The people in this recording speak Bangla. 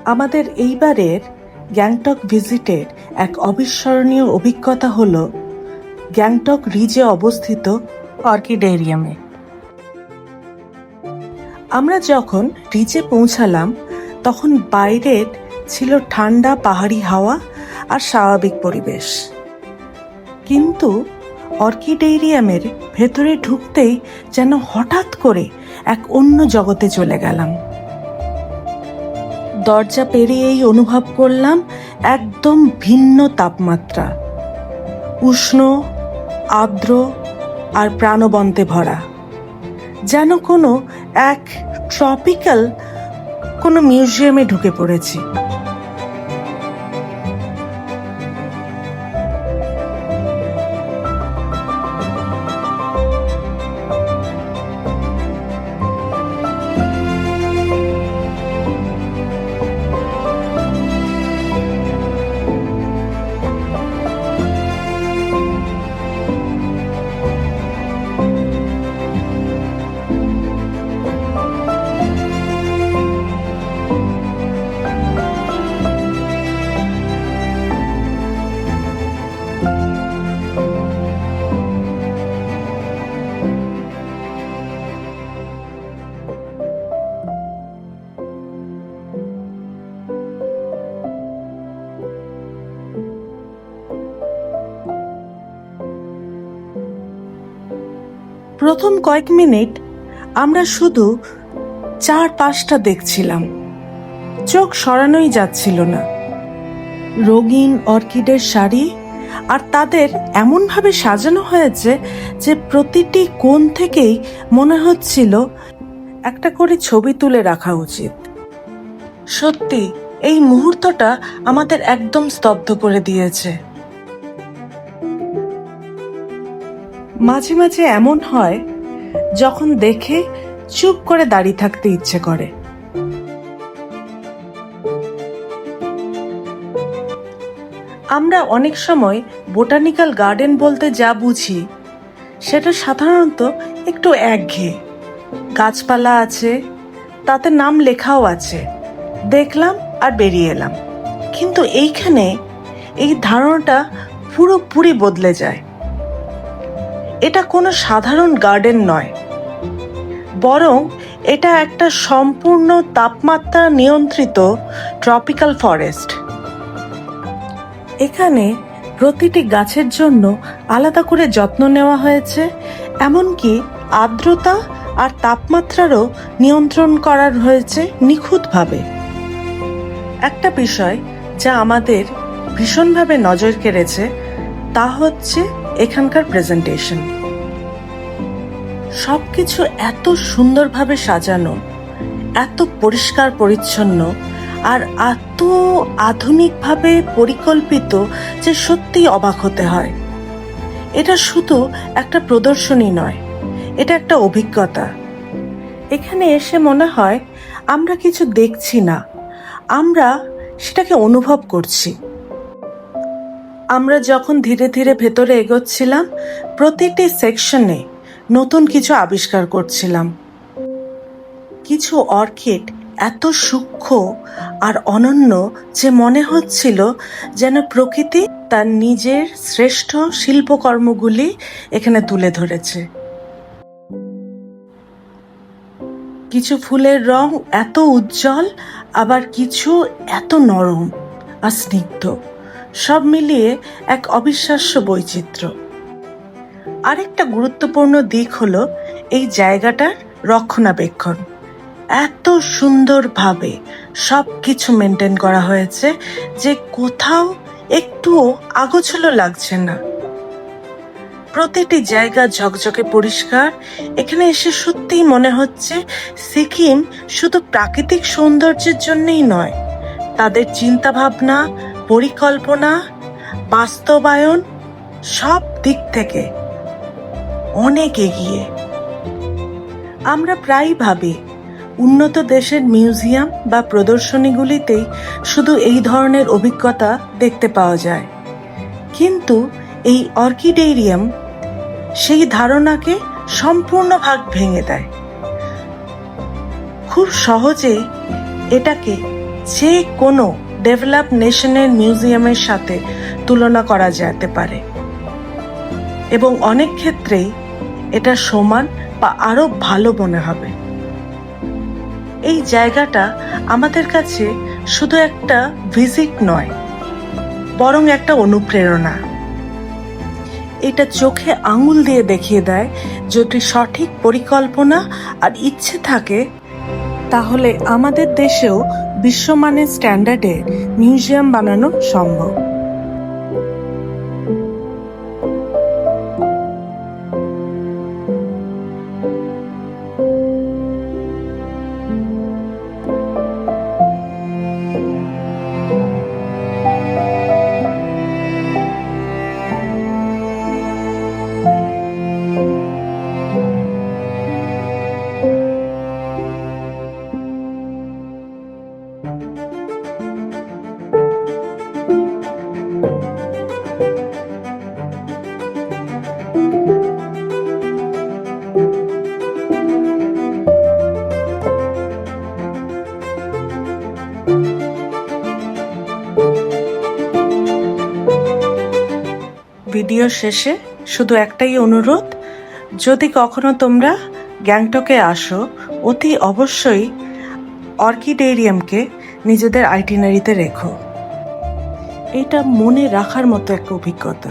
আমাদের এইবারের গ্যাংটক ভিজিটের এক অবিস্মরণীয় অভিজ্ঞতা হল গ্যাংটক রিজে অবস্থিত অর্কিডেরিয়ামে। আমরা যখন রিজে পৌঁছালাম তখন বাইরের ছিল ঠান্ডা পাহাড়ি হাওয়া আর স্বাভাবিক পরিবেশ, কিন্তু অর্কিডেরিয়ামের ভেতরে ঢুকতেই যেন হঠাৎ করে এক অন্য জগতে চলে গেলাম। দরজা পেরিয়েই অনুভব করলাম একদম ভিন্ন তাপমাত্রা, উষ্ণ, আর্দ্র আর প্রাণবন্তে ভরা, যেন কোনো এক ট্রপিক্যাল কোনো মিউজিয়ামে ঢুকে পড়েছি। প্রথম কয়েক মিনিট আমরা শুধু চারপাশটা দেখছিলাম, চোখ সরানোই যাচ্ছিল না। রঙিন অর্কিডের সারি, আর তাদের এমনভাবে সাজানো হয়েছে যে প্রতিটি কোণ থেকেই মনে হচ্ছিল একটা করে ছবি তুলে রাখা উচিত। সত্যি এই মুহূর্তটা আমাদের একদম স্তব্ধ করে দিয়েছে। মাঝে মাঝে এমন হয় যখন দেখে চুপ করে দাঁড়িয়ে থাকতে ইচ্ছে করে। আমরা অনেক সময় বোটানিক্যাল গার্ডেন বলতে যা বুঝি সেটা সাধারণত একটু একঘেয়ে। গাছপালা আছে, তাতে নাম লেখাও আছে, দেখলাম আর বেরিয়ে এলাম। কিন্তু এইখানে এই ধারণাটা পুরোপুরি বদলে যায়। এটা কোনো সাধারণ গার্ডেন নয়, বরং এটা একটা সম্পূর্ণ তাপমাত্রা নিয়ন্ত্রিত ট্রপিক্যাল ফরেস্ট। এখানে প্রতিটি গাছের জন্য আলাদা করে যত্ন নেওয়া হয়েছে, এমনকি আর্দ্রতা আর তাপমাত্রারও নিয়ন্ত্রণ করা হয়েছে নিখুঁতভাবে। একটা বিষয় যা আমাদের ভীষণভাবে নজর কেড়েছে তা হচ্ছে এখানকার প্রেজেন্টেশন। সবকিছু এত সুন্দরভাবে সাজানো, এত পরিষ্কার পরিচ্ছন্ন আর এত আধুনিকভাবে পরিকল্পিত যে সত্যি অবাক হতে হয়। এটা শুধু একটা প্রদর্শনী নয়, এটা একটা অভিজ্ঞতা। এখানে এসে মনে হয় আমরা কিছু দেখছি না, আমরা সেটাকে অনুভব করছি। আমরা যখন ধীরে ধীরে ভেতরে এগোচ্ছিলাম, প্রতিটি সেকশনে নতুন কিছু আবিষ্কার করছিলাম। কিছু অর্কিড এত সূক্ষ্ম আর অনন্য যে মনে হচ্ছিল যেন প্রকৃতি তার নিজের শ্রেষ্ঠ শিল্পকর্মগুলি এখানে তুলে ধরেছে। কিছু ফুলের রং এত উজ্জ্বল, আবার কিছু এত নরম আর স্নিগ্ধ, সব মিলিয়ে এক অবিশ্বাস্য বৈচিত্র্য। আরেকটা গুরুত্বপূর্ণ দিক হলো এই জায়গাটার রক্ষণাবেক্ষণ। এত সুন্দরভাবে সব কিছু মেনটেন করা হয়েছে যে কোথাও একটুও আগোছালো লাগছে না। প্রতিটি জায়গা ঝকঝকে পরিষ্কার। এখানে এসে সত্যিই মনে হচ্ছে সিকিম শুধু প্রাকৃতিক সৌন্দর্যের জন্যই নয়, তাদের চিন্তাভাবনা, পরিকল্পনা, বাস্তবায়ন সব দিক থেকে অনেক এগিয়ে। আমরা প্রায়ই ভাবি উন্নত দেশের মিউজিয়াম বা প্রদর্শনীগুলিতেই শুধু এই ধরনের অভিজ্ঞতা দেখতে পাওয়া যায়, কিন্তু এই অর্কিডেরিয়াম সেই ধারণাকে সম্পূর্ণ ভাগ ভেঙে দেয়। খুব সহজেই এটাকে যে কোনো ডেভেলপ নেশনের মিউজিয়ামের সাথে তুলনা করা যেতে পারে এবং অনেক ক্ষেত্রেই এটা সমান বা আরো ভালো মনে হবে। এই জায়গাটা আমাদের কাছে শুধু একটা ভিজিট নয়, বরং একটা অনুপ্রেরণা। এটা চোখে আঙুল দিয়ে দেখিয়ে দেয় যদি সঠিক পরিকল্পনা আর ইচ্ছে থাকে তাহলে আমাদের দেশেও বিশ্বমানের স্ট্যান্ডার্ডে মিউজিয়াম বানানো সম্ভব। ভিডিও শেষে শুধু একটাই অনুরোধ, যদি কখনো তোমরা গ্যাংটকে আসো অতি অবশ্যই অর্কিডেরিয়ামকে নিজেদের আইটিনারিতে রেখো। এটা মনে রাখার মতো একটা অভিজ্ঞতা।